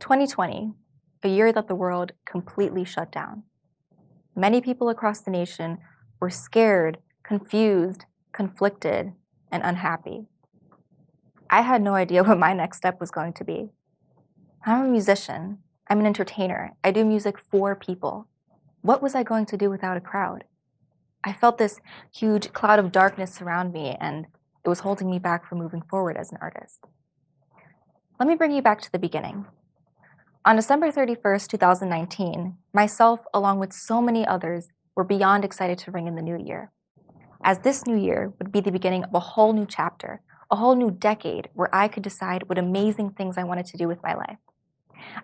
2020, a year that the world completely shut down. Many people across the nation were scared, confused, conflicted, and unhappy. I had no idea what my next step was going to be. I'm a musician. I'm an entertainer. I do music for people. What was I going to do without a crowd? I felt this huge cloud of darkness surround me, and it was holding me back from moving forward as an artist. Let me bring you back to the beginning. On December 31st, 2019, myself, along with so many others, were beyond excited to ring in the new year, as this new year would be the beginning of a whole new chapter, a whole new decade where I could decide what amazing things I wanted to do with my life.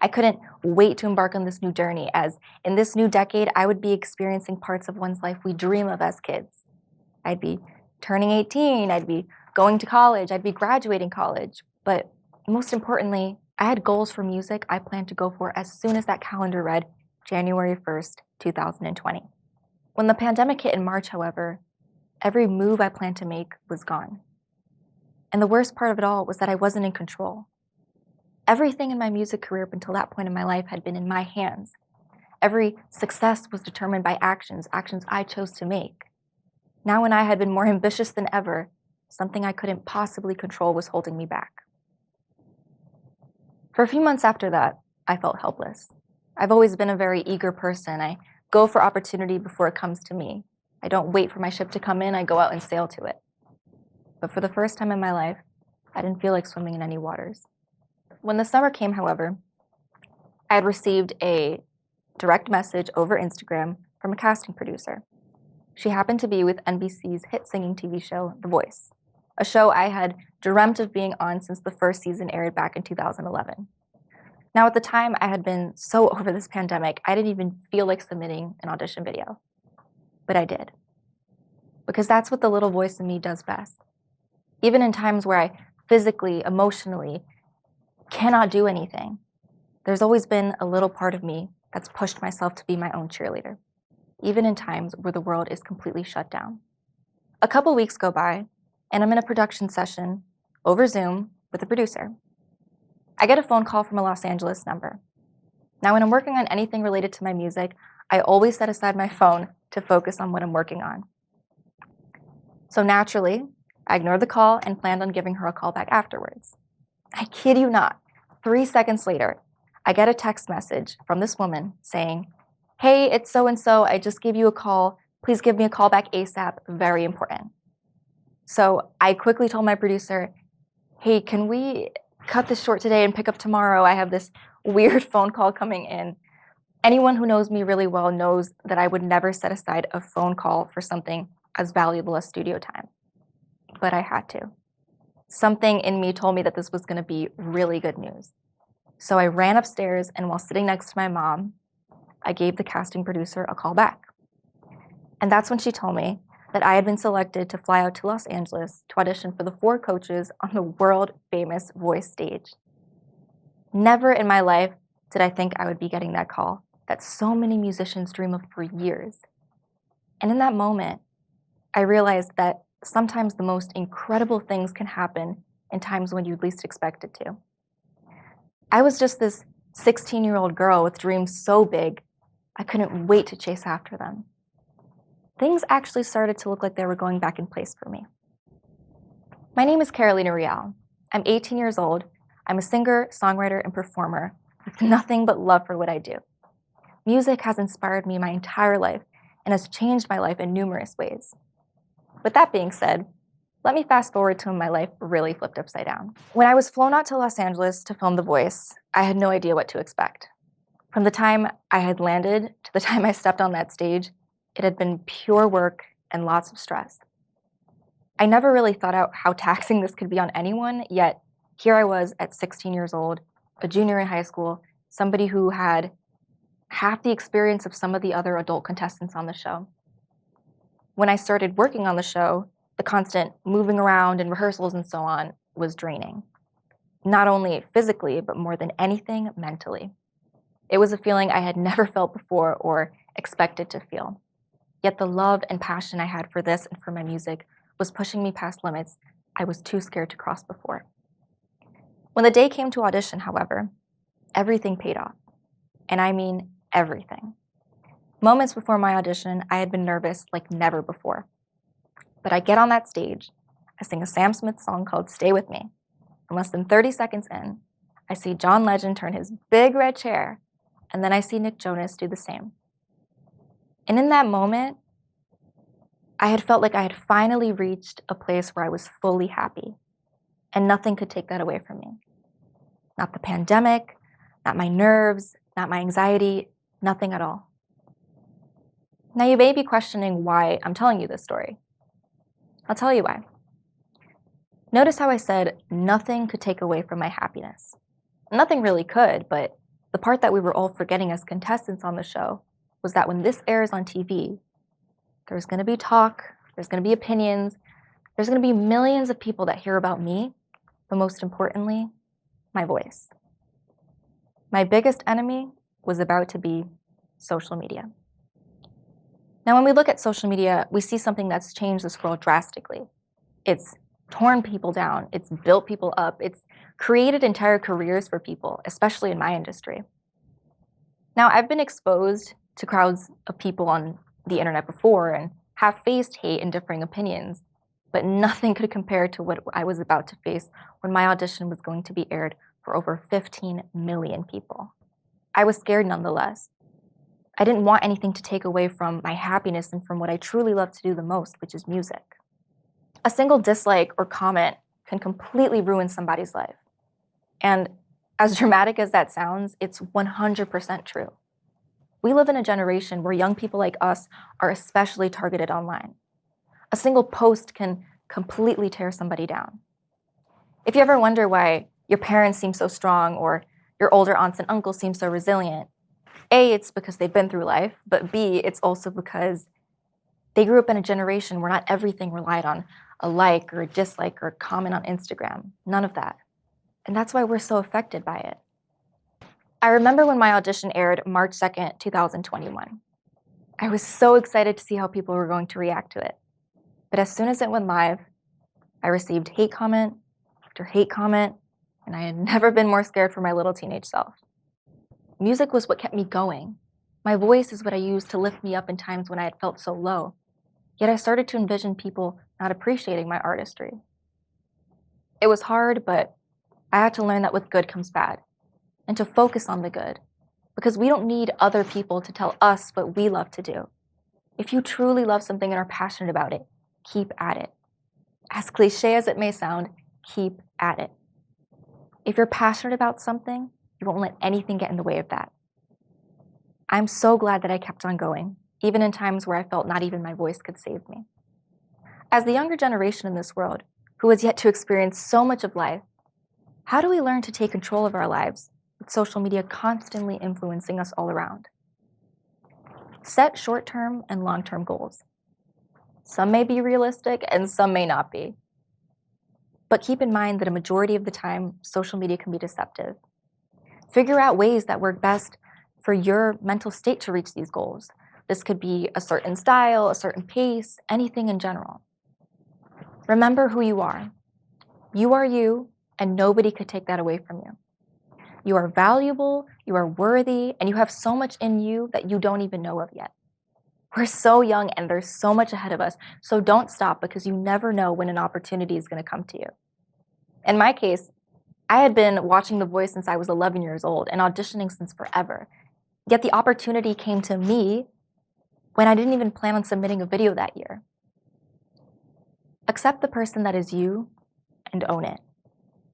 I couldn't wait to embark on this new journey, as in this new decade, I would be experiencing parts of one's life we dream of as kids. I'd be turning 18, I'd be going to college, I'd be graduating college, but most importantly, I had goals for music I planned to go for as soon as that calendar read January 1st, 2020. When the pandemic hit in March, however, every move I planned to make was gone. And the worst part of it all was that I wasn't in control. Everything in my music career up until that point in my life had been in my hands. Every success was determined by actions I chose to make. Now when I had been more ambitious than ever, something I couldn't possibly control was holding me back. For a few months after that, I felt helpless. I've always been a very eager person. I go for opportunity before it comes to me. I don't wait for my ship to come in, I go out and sail to it. But for the first time in my life, I didn't feel like swimming in any waters. When the summer came, however, I had received a direct message over Instagram from a casting producer. She happened to be with NBC's hit singing TV show, The Voice, a show I had dreamt of being on since the first season aired back in 2011. Now, at the time, I had been so over this pandemic, I didn't even feel like submitting an audition video. But I did. Because that's what the little voice in me does best. Even in times where I physically, emotionally cannot do anything, there's always been a little part of me that's pushed myself to be my own cheerleader, even in times where the world is completely shut down. A couple weeks go by, and I'm in a production session over Zoom with a producer. I get a phone call from a Los Angeles number. Now, when I'm working on anything related to my music, I always set aside my phone to focus on what I'm working on. So naturally, I ignored the call and planned on giving her a call back afterwards. I kid you not, 3 seconds later, I get a text message from this woman saying, "Hey, it's so-and-so, I just gave you a call. Please give me a call back ASAP, very important." So I quickly told my producer, "Hey, can we cut this short today and pick up tomorrow? I have this weird phone call coming in." Anyone who knows me really well knows that I would never set aside a phone call for something as valuable as studio time. But I had to. Something in me told me that this was going to be really good news. So I ran upstairs, and while sitting next to my mom, I gave the casting producer a call back. And that's when she told me that I had been selected to fly out to Los Angeles to audition for the 4 coaches on the world-famous Voice stage. Never in my life did I think I would be getting that call that so many musicians dream of for years. And in that moment, I realized that sometimes the most incredible things can happen in times when you'd least expect it to. I was just this 16-year-old girl with dreams so big, I couldn't wait to chase after them. Things actually started to look like they were going back in place for me. My name is Carolina Real. I'm 18 years old. I'm a singer, songwriter, and performer with nothing but love for what I do. Music has inspired me my entire life and has changed my life in numerous ways. With that being said, let me fast forward to when my life really flipped upside down. When I was flown out to Los Angeles to film The Voice, I had no idea what to expect. From the time I had landed to the time I stepped on that stage, it had been pure work and lots of stress. I never really thought out how taxing this could be on anyone, yet here I was at 16 years old, a junior in high school, somebody who had half the experience of some of the other adult contestants on the show. When I started working on the show, the constant moving around and rehearsals and so on was draining. Not only physically, but more than anything, mentally. It was a feeling I had never felt before or expected to feel. Yet the love and passion I had for this and for my music was pushing me past limits I was too scared to cross before. When the day came to audition, however, everything paid off. And I mean everything. Moments before my audition, I had been nervous like never before. But I get on that stage, I sing a Sam Smith song called Stay With Me. And less than 30 seconds in, I see John Legend turn his big red chair, and then I see Nick Jonas do the same. And in that moment, I had felt like I had finally reached a place where I was fully happy, and nothing could take that away from me. Not the pandemic, not my nerves, not my anxiety, nothing at all. Now you may be questioning why I'm telling you this story. I'll tell you why. Notice how I said nothing could take away from my happiness. Nothing really could, but the part that we were all forgetting as contestants on the show was that when this airs on TV, there's going to be talk, there's going to be opinions, there's going to be millions of people that hear about me, but most importantly, my voice. My biggest enemy was about to be social media. Now, when we look at social media, we see something that's changed this world drastically. It's torn people down, it's built people up, it's created entire careers for people, especially in my industry. Now, I've been exposed to crowds of people on the internet before and have faced hate and differing opinions, but nothing could compare to what I was about to face when my audition was going to be aired for over 15 million people. I was scared nonetheless. I didn't want anything to take away from my happiness and from what I truly love to do the most, which is music. A single dislike or comment can completely ruin somebody's life. And as dramatic as that sounds, it's 100% true. We live in a generation where young people like us are especially targeted online. A single post can completely tear somebody down. If you ever wonder why your parents seem so strong or your older aunts and uncles seem so resilient, A, it's because they've been through life, but B, it's also because they grew up in a generation where not everything relied on a like or a dislike or a comment on Instagram. None of that. And that's why we're so affected by it. I remember when my audition aired March 2nd, 2021. I was so excited to see how people were going to react to it. But as soon as it went live, I received hate comment after hate comment, and I had never been more scared for my little teenage self. Music was what kept me going. My voice is what I used to lift me up in times when I had felt so low. Yet I started to envision people not appreciating my artistry. It was hard, but I had to learn that with good comes bad, and to focus on the good, because we don't need other people to tell us what we love to do. If you truly love something and are passionate about it, keep at it. As cliche as it may sound, keep at it. If you're passionate about something, you won't let anything get in the way of that. I'm so glad that I kept on going, even in times where I felt not even my voice could save me. As the younger generation in this world, who has yet to experience so much of life, how do we learn to take control of our lives with social media constantly influencing us all around? Set short-term and long-term goals. Some may be realistic and some may not be. But keep in mind that a majority of the time, social media can be deceptive. Figure out ways that work best for your mental state to reach these goals. This could be a certain style, a certain pace, anything in general. Remember who you are. You are you, and nobody could take that away from you. You are valuable, you are worthy, and you have so much in you that you don't even know of yet. We're so young and there's so much ahead of us, so don't stop because you never know when an opportunity is going to come to you. In my case, I had been watching The Voice since I was 11 years old and auditioning since forever. Yet the opportunity came to me when I didn't even plan on submitting a video that year. Accept the person that is you and own it.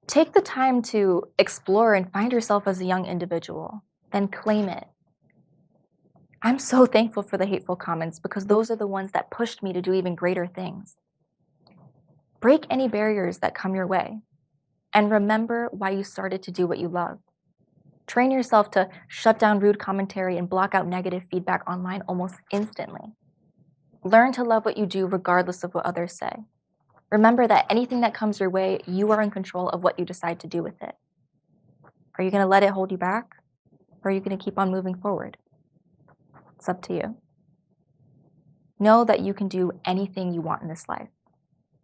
Take the time to explore and find yourself as a young individual, then claim it. I'm so thankful for the hateful comments because those are the ones that pushed me to do even greater things. Break any barriers that come your way, and remember why you started to do what you love. Train yourself to shut down rude commentary and block out negative feedback online almost instantly. Learn to love what you do regardless of what others say. Remember that anything that comes your way, you are in control of what you decide to do with it. Are you going to let it hold you back? Or are you going to keep on moving forward? It's up to you. Know that you can do anything you want in this life.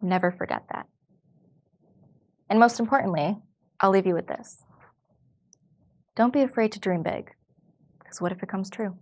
Never forget that. And most importantly, I'll leave you with this. Don't be afraid to dream big, because what if it comes true?